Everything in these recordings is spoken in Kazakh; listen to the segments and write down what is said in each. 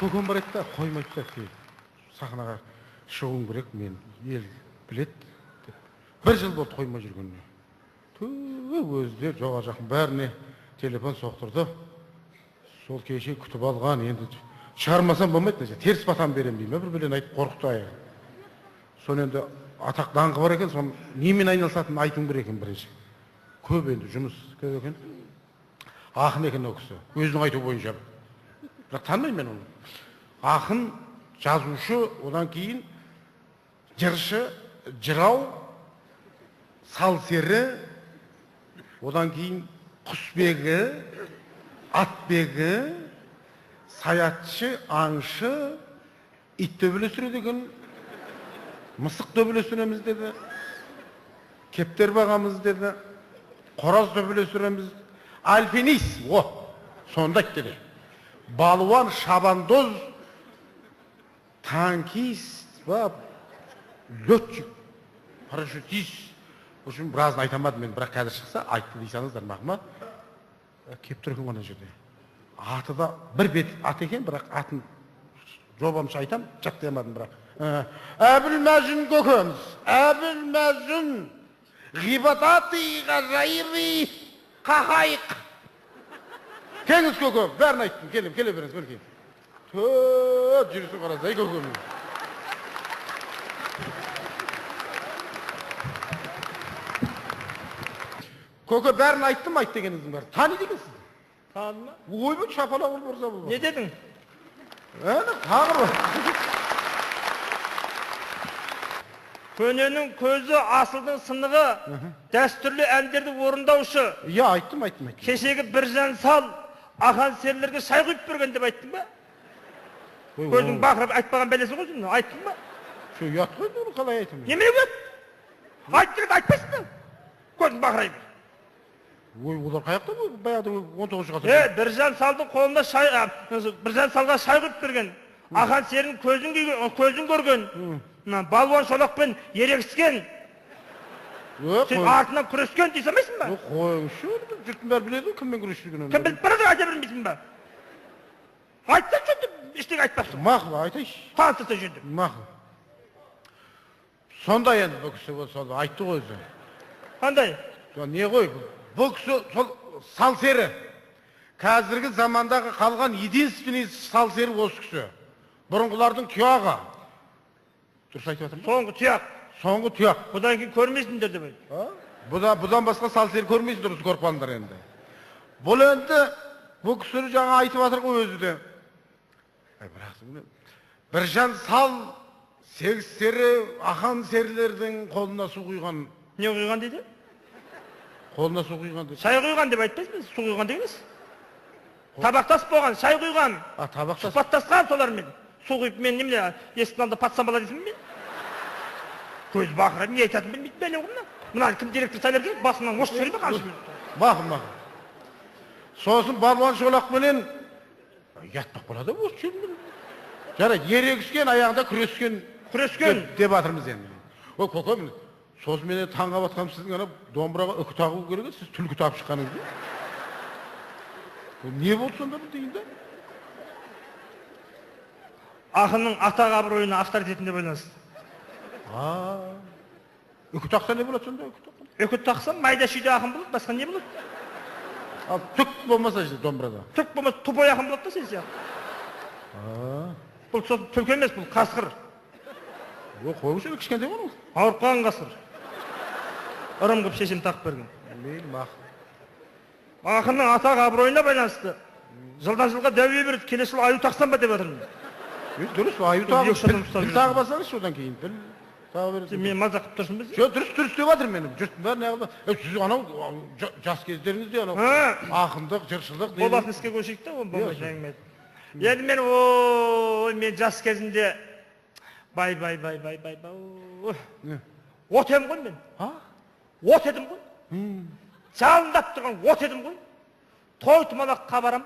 көкем бар еді да, қоймайды да, сахнаға шығуым керек, мен ел білет деп. Бір жыл болды қоймай жүргеніне. Өзі жоға жақын бәріне телефон соқтырды. Сол кеше күтіп алған, енді шығармасам болмайды, теріс батам берем деймін, бір білен айтып қорқыты аяғы. Соны енді атақ даңқы бар екен, соны немен айналысатынын айтуым керек екен бірінші. Көп енді жұмыс көп екен. Ақын екен ол кісі, өзінің айту бойынша. Бірақ танымаймын мен оны. Ақын, жазушы, одан кейін жыршы, жырау, салсері, одан кейін құсбегі, атбегі, саятшы, аңшы, ит төбелестіреді екен, мысық төбелестіреміз деді, кептер бағамыз деді, қораз төбелестіреміз, альпинист, сонда деді. Балуан, шабандоз, танкист, летчик, парашютист. В общем, біразын айтамадым мен, бірақ қазір шықса, айтты дейсаңыздар мақыма. Кептер екен ғана жерде. Аты да бір бет ат екен, бірақ атын жобамша айтам, жаттаймадым бірақ. Әбілмәжін көкеміз, Әбілмәжін, ғибататы ғажайыби қақайық. Кеңіз көкем, бәрін айттым, келе беріңіз, мінекей. Жүрісі қарасай көкеміз. Көке бәрін айттым, айт дегеніңіздің бәрі. Тани дегенсіз. Танма? Ойбай шапалақ ұрып ұрса бұл. Не дедің? Тағыр. Көненің көзі, асылдың сынығы, дәстүрлі әндерді орындаушы. Иә, айттым. Кешегі Біржан Сал, ақан серлерге шай құйып берген деп айттың ба? Көзің бақырып айтпаған бәлесі ғой, айттың ба? Шо, ұят қой, қалай айтым? Немене ұят? Айтпайсың ба? Көзің бақырайып. Олар қаяқта бұл, баяғыда 19 ғасыр. Біржан Салдың қолында Біржан Салға шай құйып берген. Ақан серінің көзін көрген. Балуан шолақпен ерегіскен. Сен артынан күрескен дейсі емессің ба? Қойыңшы, жұрттың бәрі біледі, кіммен күресшілігін. Кім біліп барады, айта бермейсің ба? Айтса жөнді, ештеңе айтпапсың. Мақыл, айтайшы. Таныстырса жөнді. Мақыл. Сондай енді бұл кісі айтты ғой өзі. Қандай? Не ғой, бұл кісі салсері. Қазіргі замандағы қалған единственный салсері осы кісі. Бұрынғылардың тұяғы. Дұрыс айтып жатырмын ба? Соңғы тұяқ. Соңғы тұяқ. Бұдан кейін көрмейсіңдер деп айтты. Бұдан басқа салсері көрмейсіңдер, көріп қалыңдар енді. Бұл енді, бұл кісі жаңа айтып жатыр ғой өзі де. Біржан Сал сегіздері ақан серілердің қолына су құйған. Не құйған дейді? Қолына су құйған дейді. Шай құйған деп айтпайсыз, су құйған дегеніз. Табақтас болған, шай құйған. Табақтас. Сұхбаттасқан солармен. Су құйып мен немене есіктің алдында патсам бала дейсің мен? Көз бақырып, не айтатынын білмейді бәле ғой мына. Мына кім директор сайлап жүреді, басынан ошып жүреді қаншымен. Мақыл. Сосын балуан шолақпенен ятпақ болады осы жерінде. Жарайды, ерегіскен, аяғында күрескен деп жатырмыз енді. Ой, көкем, сосын менен таңға батқам сіздің ана домбыраға үкі тағу керек, сіз түлкі тағып шыққаныңыз. Не болды сонда бұл дейін да? Ақынның атақ абыройына авторитетіне байланысты. Үкі тақса не болады сонда? Үкі тақсам майда шүйде ақын болады, басқа не болады? Түк болмаса işte домбырада. Түк болмаса тупой ақын болады да сен сияқты. Бұл түлкі емес, бұл қасқыр. Қойыңшы кішкентай ғой. Ауырып қалған қасқыр. Ырым қып шешем тақып берген. Мейлі мақыл. Ақынның атақ абыройына байланысты. Жылдан жылға дәуе береді, келесі жыл аю тақсам ба деп жатырмын. Дұрыс, аю тағы басаңыз одан кейін. Мен мазақ қып тұрсың бе? Дұрыс деп жатыр менің. Жұрттың бәрі неғылды. Сіз анау жас кездеріңізде анау ақындық, жыршылық. Болатын іске көшейік та, оны болмай жаңымайды. Енді мен жас кезінде бай. От едім ғой мен. От едім ғой. Жалындап тұрған от едім ғой. Той тұмалаққа барам.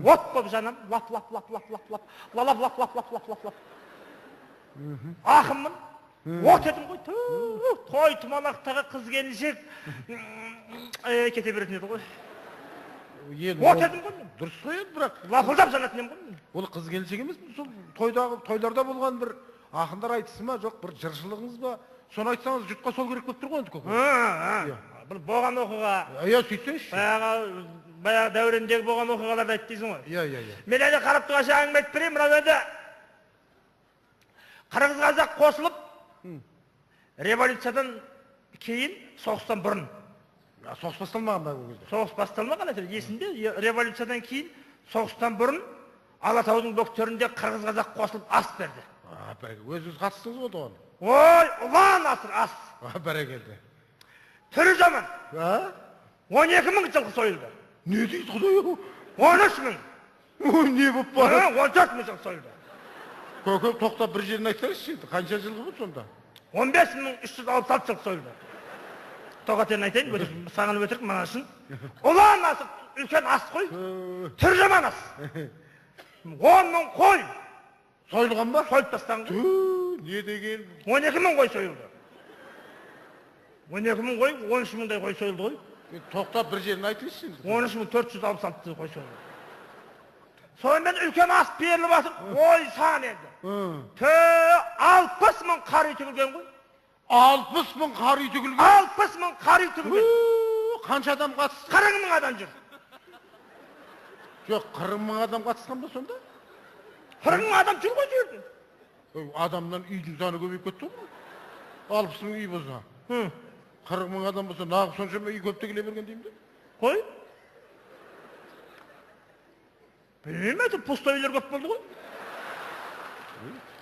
От болып жанам. Лап. Ақынмын. От едім ғой. Той тұмалақтағы қыз келіншек кете беретін еді ғой. Отедім ғой мен. Дұрыс қой енді, бірақ Лапылдап жанатын ем ғой мен. ол қыз келіншек емес, сол тойларда болған бір ақындар айтысы ма, жоқ бір жыршылығыңыз ба, соны айтсаңыз жұртқа сол керек болып тұр ғой енді көке. Бұл болған оқиға. Иә, сөйтсеңізші. Баяғы дәурендегі болған оқиғаларды айт дейсің ғой. Иә. Мен әлі қарап тұрғанша әңгіме айтып берейін, мынау енді қырғыз қазақ қосылып революциядан кейін, соғыстан бұрын. Соғыс басталмаған ба ол кезде? Соғыс басталмаған әйтеуір есімде. Революциядан кейін, соғыстан бұрын Алатаудың бөктерінде қырғыз қазақ қосылып ас берді. Өзіңіз қатыстыңыз ғой оған? Ой, ұлан асыр ас. Бәрекелді. Түрі жаман. 12.000 жылқы сойылды. Не дейді құдай? 13.000. Ой, не болып бары? 14.000 жылқы сойылды. Көке, тоқтап бір жерін айтсаңызшы енді, қанша жылғы бұл сонда? 15.366 жылқы сойылды. Тоғатерін айтайын, саған өтірік мағашын. Ұлан асыр, үлкен ас қой. Түрі жаман ас. 10.000 қой. Сойылған ба? Сойып тастаған ғой. Не деген? 12.000 қой сойылды. 12.000 қой, 13.000-дай қой сойылды ғой. Тоқтап бір жерін айтыңызшы. 13.466 қой сойылды. Сонымен үлкен ас беріліп атыр, ой сан еді. 60.000 қар үй тігілген ғой. 60.000 қар үй тігілген? 60.000 қар үй тігілген. Қанша адам қатысты? 40.000 адам жүр. Жоқ, 40.000 адам қатысқан ба сонда? 40.000 адам жүр ғой жерде. Адамнан үйдің саны көбейіп кетті ғой. 60.000 үй болса. 40.000 адам болса, нағып соншама үй көп тігіле берген деймін де. Қой? Білмеймін, әйтіп пустой үйлер көп болды ғой.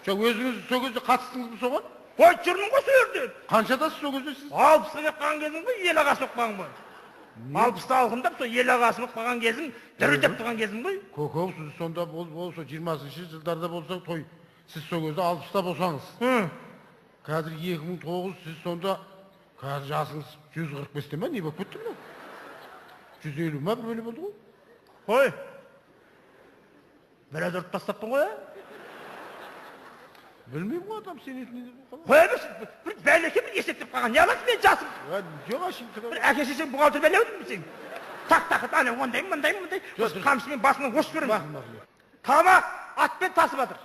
Жоқ, өзіңіз сол кезде қатыстыңыз ба соған? Қой, жүрмін ғой сол жерде. Қаншадасыз сол кезде сіз? 60-ға келіп қалған кезім ғой, ел ағасы болып қалған ғой. 60-та алқындап, сол ел ағасы болып қалған кезім, дірілдеп тұрған кезім ғой. Көкеу, сіз сонда болса 20-шы жылдарда болса той, сіз сол кезде 60-та болсаңыз. Қазір 2009, сіз сонда, қазір жасыңыз 145-те ма, не болып кетті ме? 150 ма, бір бөлі болды ғой? Қой, біраз ұрып тастаппын ғой, Білмеймін ғой адам сен етіне. Қой емес, бір бәлеке бір есептеп қалған, не аласың мен жасым? Жоқ, ашым тұра. Бір әке шешең бұғалтыр бәле өтім бісең. Тақ-тақыт, ане, ондай. Қамшымен басынан қосып көрін. Тамақ атпен тасып атыр.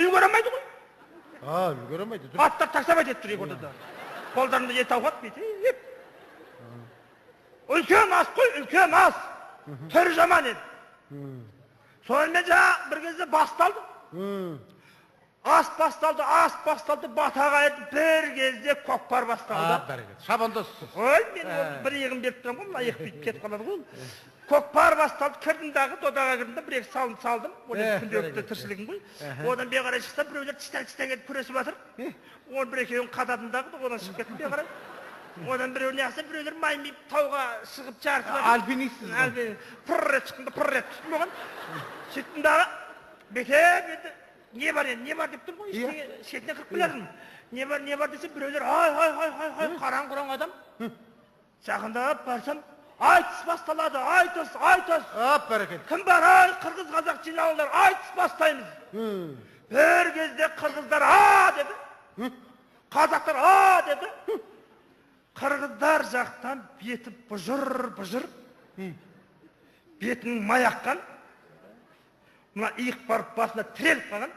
Үлгеремейді ғой. Үлгеремейді. Аттар тақсап айтеді тұр егорда. Қолдарында ет ауғат бейті. Үлкен ас қой, үлкен ас. Түрі жаман еді. Сонымен жаңа бір кезде басталды. Ас басталды, батаға еді, бір кезде көкпар басталды. Бәрекет, шабандоссыз. Ой, мен бір еғім беріп тұрам ғой, мына еқ бүйтіп кетіп қалады ғой. Көкпар басталды, кірдім дағы, додаға кірдім де, бір-екі салдым. Одан күнделікті тіршілігім ғой. Одан бе қарай шықса, біреулер тістен кетіп күресіп жатыр. Оны бір-екеуін қатадым дағы, одан шығып кеттім бе қарай. Одан біреу не қылса, біреулер маймиіп тауға шығып жарысып жатыр. Альпинистсіз. Пыррет шықтым, пыррет түстім оған. Сөйттім дағы, бете, не бар деп тұр ғой, шетіне кіріп келермін. Не бар десе, біреулер, ай, қараң-құран адам. Жақындап барсам, айтыс басталады, айтыс. Бәрекет. Кім бар, ай, қырғыз қазақ жиналыңдар, айтыс бастаймыз. Бір кезде қырғыздар деді, қазақтар деді. Қырғыздар жақтан беті бұжыр, бетінің маяққан, мына иық барып басына тіреліп қалған,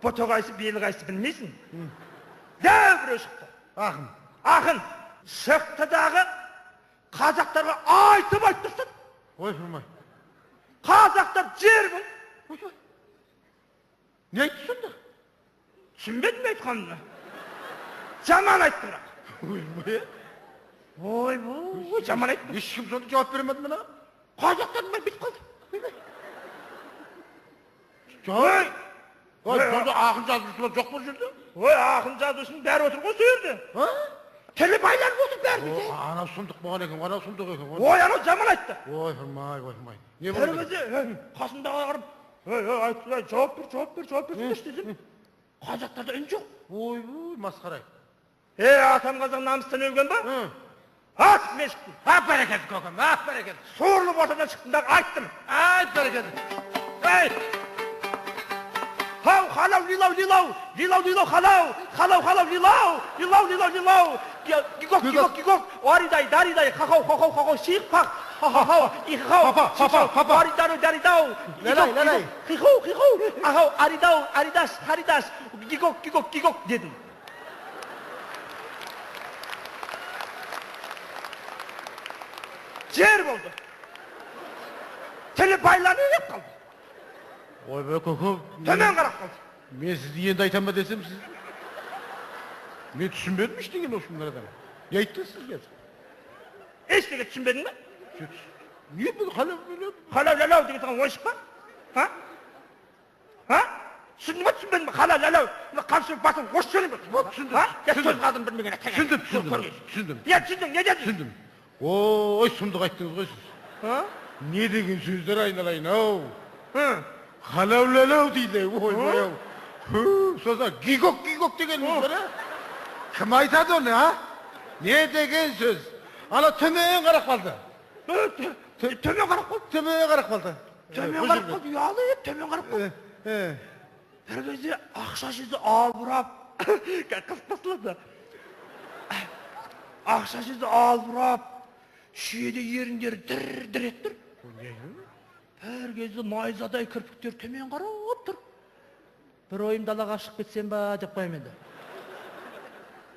бұты қайсы, белі қайсы білмейсің. Дәу біреу шықты. Ақын. Шықты дағы қазақтарға айтып тұрсын. Ой, тұрмай. Қазақтар жер бұл. Не айтты сонда? Түсінбедім айтқанына. Жаман айтты бірақ. Ой, жаман айтты. Ешкім сонда жауап беремеді мына? Қазақтардың бәрі бітіп қалды. Ой, сонда ақын жазушылар жоқ бұл жерде? Ой, ақын жазушының бәрі отыр ғой сол жерде. Тілі байланып отыр бәрі бізде. Анау сұмдық болған екен, анау сұмдық екен. Ой, анау жаман айтты. Ой, ұрмай. Не болды? Бір кезде қасындағы қарып, айтты, жауап бер десем, қазақтарда үн жоқ. Ой, масқара. Атам қазақ намыстан өлген ба? Атып мен шықтым. Бәрекет көкем, бәрекет. Сорлы ортадан шықтым да айттым. Бәрекет. Хау, халау, лилау, халау, лилау. Гигок, варидай, даридай, хахау, шиық пақ, Papa. Аридау. Лелай. Хихау. Ахау, аридас. Гигок дедім. Жер болды. Тілі байланып қалды. Ойбай, көке. Төмен қарап қалды. Мен сізді енді айтам ба десем сіз. Мен түсінбедім ештеңені осындардан. Не айттыңыз сізге? Ештеңе түсінбедің бе? Не бұл қалау? Халал деген саған ойшық па? Түсіндің ба түсінбедің ба? Халал. Қамшы басын ош жөнің бе? Түсіндім. Сөз қадым білмеген. Түсіндім. Не түсіндің, не дедің? Түсіндім. Ой, сұмдық айттыңыз ғой сіз. Не деген сөздер айналайын ау. Халау дейді. Ой. Сосын гигок дегеніңіз бар, кім айтады оны, Не деген сөз? Ана төмен қарап қалды. Төмен қарап қалды. Төмен қарап қалды. Ұялы еді, төмен қарап қалды. Бір кезде ақша жезді албырап, қызық басылады. Ақша жезді албырап, шүйеде еріндері дір еттір. Бір кезде найзадай кірпіктер төмен қарап тұр. Бір ойым далаға шығып кетсем ба деп қойым енді.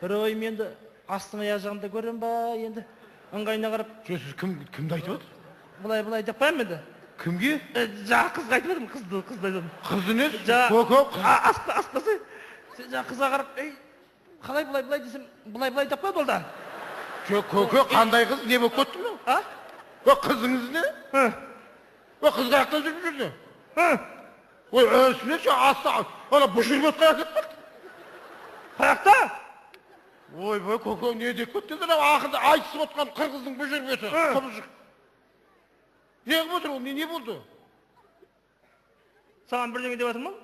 Бір ойым енді астың аяқ жағында көрем ба енді. Ыңғайына қарап. Сіз кімді айтып отыр? Былай деп қойым енді. Кімге? Жаңа қызға айтып едім, қызды айтып. Қызды не? Көк. Астасы. Жаңа қызға қарап, қалай былай десем, былай деп қойды ол да. Көке, қандай қыз, не болып кетті ме? Қызыңыз не? Қыз қаяқтан жүріп жүрді? Өсіне асты, ана бұшырып отқан әкет қалды. Қаяқта? Ойбай, көке, не деп кетті? Ақырда айтысып отқан қырғыздың бұшырып өті. Құбыжық. Не қып отыр ол, не болды? Саған бірдеңе деп жатырмын?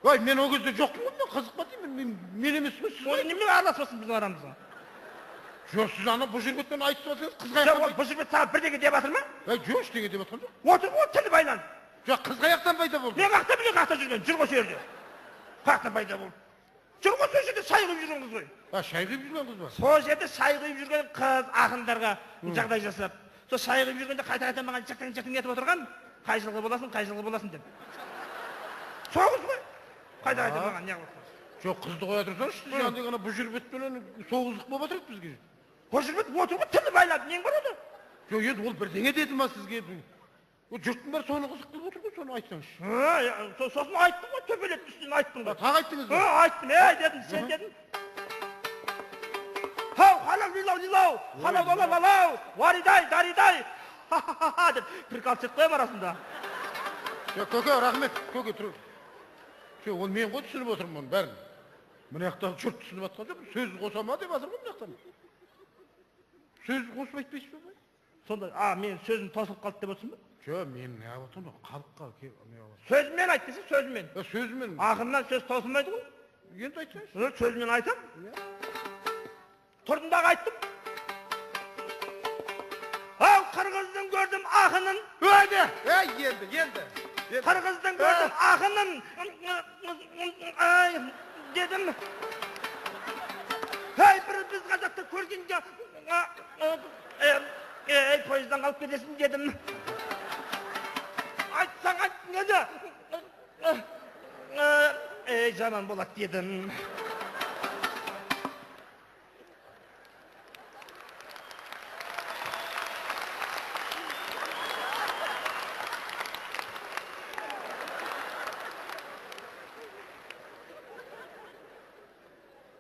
Ой, мен о кезде жоқпын ғой, мен қызықпа деймін, мен емеспін сіз ғой. Неме араласпасын біздің арамызға? Жоқ, сіз ана бұшырбетпен айтысып жатсаңыз, қыз қаяқтан... Бұшырбет саған бірдеңе деп жатыр ма? Жоқ, ештеңе деп жатқан жоқ. Отыр ғой, тілі байланып. Жоқ, қыз қаяқтан пайда болды? Мен қаяқта жүрген, жүр ғой сол жерде. Қаяқтан пайда болды. Жүр ғой сол жерде шай құйып жүрген қыз ғой. Шай құйып жүрген қыз ба? Сол жерде шай құйып жүрген қыз ақындарға жағдай жасап. Сол шай құйып жүргенде қайта маған жақтың етіп отырған, қай жылғы боласың деп. Сол қыз ғой. Қайта маған не қылып. Жоқ, қызды қоя тұрсаңызшы, жаңағыдай ғана бұшырбетпен соғыздық болып отырады бізге. Бұшырбет отыр ғой, тілі байлап, нең бар ода? Жоқ, енді ол бірдеңе деді ма сізге? Жұрттың бәрі соны қызық қылып отыр ғой, соны айтсаңызшы. Сосын айттым ғой, төбелет үстінен айттым ғой. Тағы айттыңыз ба? Айттым, дедім, сен дедің. Халау, варидай, деп прикол сет қоям арасында. Көке, рахмет, көке, тұр. Ол мен ғой түсініп отырмын бәрін. Мына жақтан жұрт түсініп жатқан жоқ, сөз қосама деп жатыр ғой мына жақтан. Сөз қосып айтпайсыз ба? Сонда, мен сөзім тосылып қалды деп отырсың ба? Жоқ, мен не қылып отырмын, халыққа сөзімен айт десе, сөзімен. Сөзімен. Ақыннан сөз тосылмайды ғой. Енді айтсаңыз. Сөзімен айтам. Тұрдымдағы айттым. Ау, қырғыздың көрдім ақынын. Енді. Қырғыздың көрдім ақынын. Дедім. Біз қазақты көргенде поездан қалып кетесің дедім. Айтсаң айттың еді. Жаман болады дедім.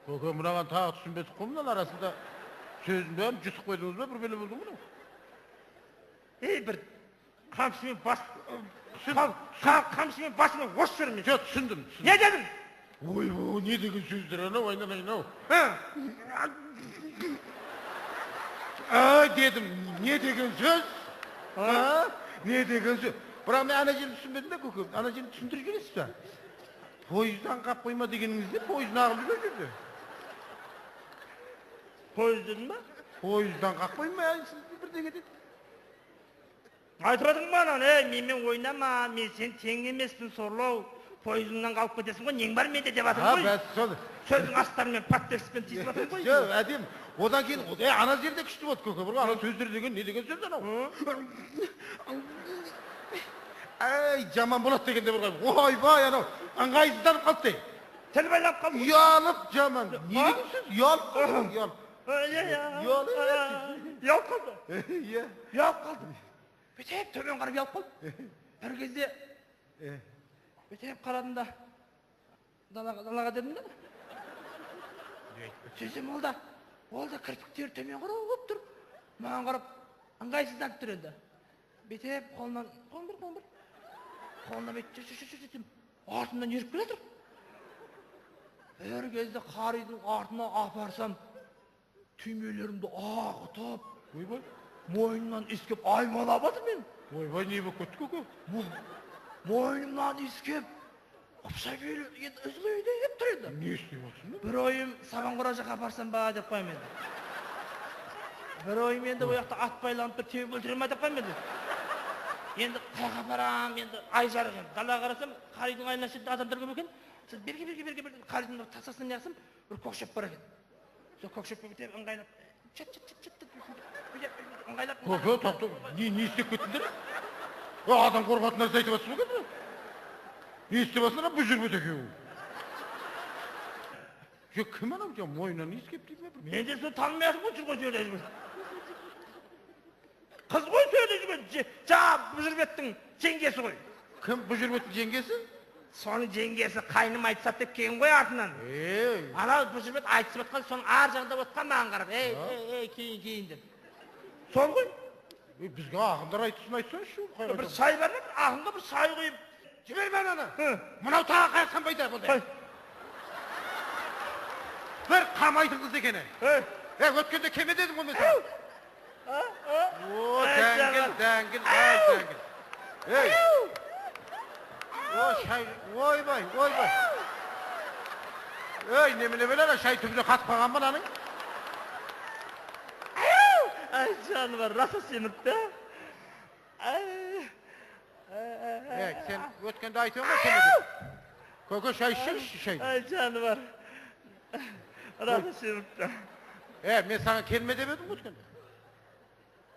Көке, мынаған тағы түсінбедік қой, мынаның арасында сөзін бәрін жұтып қойдыңыз ба, бір белі болды мұның? Бір қамшымен басымен ош жүрмін. Жоқ, түсіндім. Не дедің? Ой, не деген сөздер анау, айналайын ау. Дедім, не деген сөз? Не деген сөз? Бірақ мен ана жерін түсінбедім бе, көке? Ана жерін түсіндіріп жібересіз ба? Пойыздан қап қойма дегеніңізде, пойыз нағылып жүр жерде. Пойыз дедің ба? Пойыздан қап қойма, сіз бірдеңе деді. Айтып жатырмын ба анан, менімен ойнама, мен сен тең емеспін сорлау. пойызыңнан қалып кетесің ғой, нең бар менде деп жатырмын А, ғой. бәс сол. Сөздің астарымен подтекстпен тиісіп жатырмын ғой. Жоқ, әдем. Одан кейін, ана жерде күшті болды көке. Бір ана сөздер деген не деген сөз анау? Ай, жаман болады дегенде бір ғой. Ойбай, анау ыңғайсызданып қалды dey. Тіл байлап қалды. Ұялып жаман. Не деген сөз? Ұялып қалды, ұялып. Ұялып қалды. Иә. Ұялып қалды. Бетеп төмен қарап ұялып қалды. Бір кезде бетеп қарадым да далаға дедім да. Сөзім ол да кірпіктері төмен қарап тұр. Маған қарап ыңғайсызданып тұр енді. Бетеп қолынан қолына бет артымнан еріп келе тұр. Бір кезде қаридың артына апарсам, түймелерімді ағытып, мойнымнан иіскеп аймалап жатыр мен. Ойбай, не болып кетті көке? Мойнымнан иіскеп, ұпсай белі, енді үзілейді еп тұр енді. Не істеп отырсың? Бір ойым Сабанқұра жаққа апарсам ба деп қойым енді. Бір ойым енді ол жақта ат байланып бір теуіп өлтіре ма деп қойым енді. Енді қайға апарам, енді ай жарық енді. Далаға қарасам, қаридың айналасы жерде адамдар көп екен. Берге қаридың тасасынан неғысам, бір көкшеп бар екен. Сол көкшепке бітеп ыңғайлап, ыңғайлап. Көке, тақты, не істеп кеттіңдер? Адам қорғатын нәрсе айтып жатсың ба көке? Не істеп жатсыңдар, бұл жүрбет екеуі? Жоқ, кім анау мойнынан не істеп дейді ме? Мен де сол танымай жатырмын ғой, жүрген сөйлей жүрген. Қыз ғой сөйлей жүрген, жаңа бұл жүрбеттің жеңгесі ғой. Кім бұл жүрбеттің жеңгесі? Соның жеңгесі қайным айтысады деп келген ғой артынан. Анау бұл жүрбет айтысып жатқан, соның ар жағында отқан маған қарап, кейін деп. Сол ғой. Бізге ақындар айтсын. Бір сай бар ма? Ақынға бір сай қойып. Жібер бән ана. Мұнау тағы қайыққан байда болды. Бір қамайдың қыз екені. Өткенде кеме дедім ғой мен саған. Дәңгіл. Ойбай. Неміне белер, шай түбіне қатып қалған ба наның? Ай, жаны бар, раса семіріп та. Сен өткенде айтуын ба кеме деп? Көке, шай ішші, шай. Ай, жаны бар. Раса семіріп та. Мен саған келме деп едім өткенде.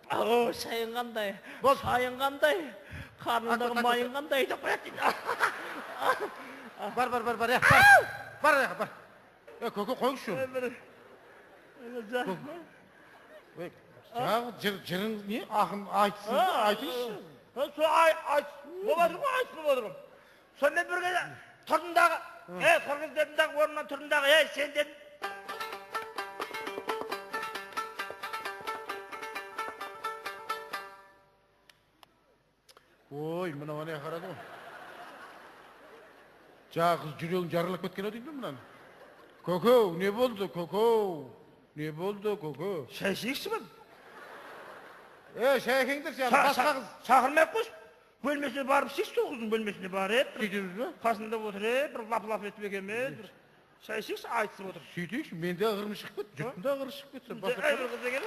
Ау, шайын қандай, шайын қандай, қарнындағы майын қандай деп қояды дейді. Бар. Көке, қойыңызшы. Жаңағы жырың не? Ақын айтыңызшы. Сол айтсын отырым. Сонымен бір кезде тұрдындағы, қырғыз дедімдағы орнынан тұрдындағы, сен дедім. Ой, мынау не қарады ғой. Жаңа қыз жүрегің жарылып кеткен өтейді мұнан. Көкеу, не болды, көкеу? Не болды, көкеу? Шай ішейікші мен? Шай әкеңдер сен, басқа қыз. Шақырмай қойшы. Бөлмесіне барып ішейікші сол қыздың бөлмесіне барып. Сөйтеміз бе? Қасында отырып, бір лап-лап етіп екенміз. Шай ішейікші, айтысып отыр. Сөйтейікші, менде ығырым шығып кетті, жұрттың да ығыры шығып кетті. Әй бір қыз екен.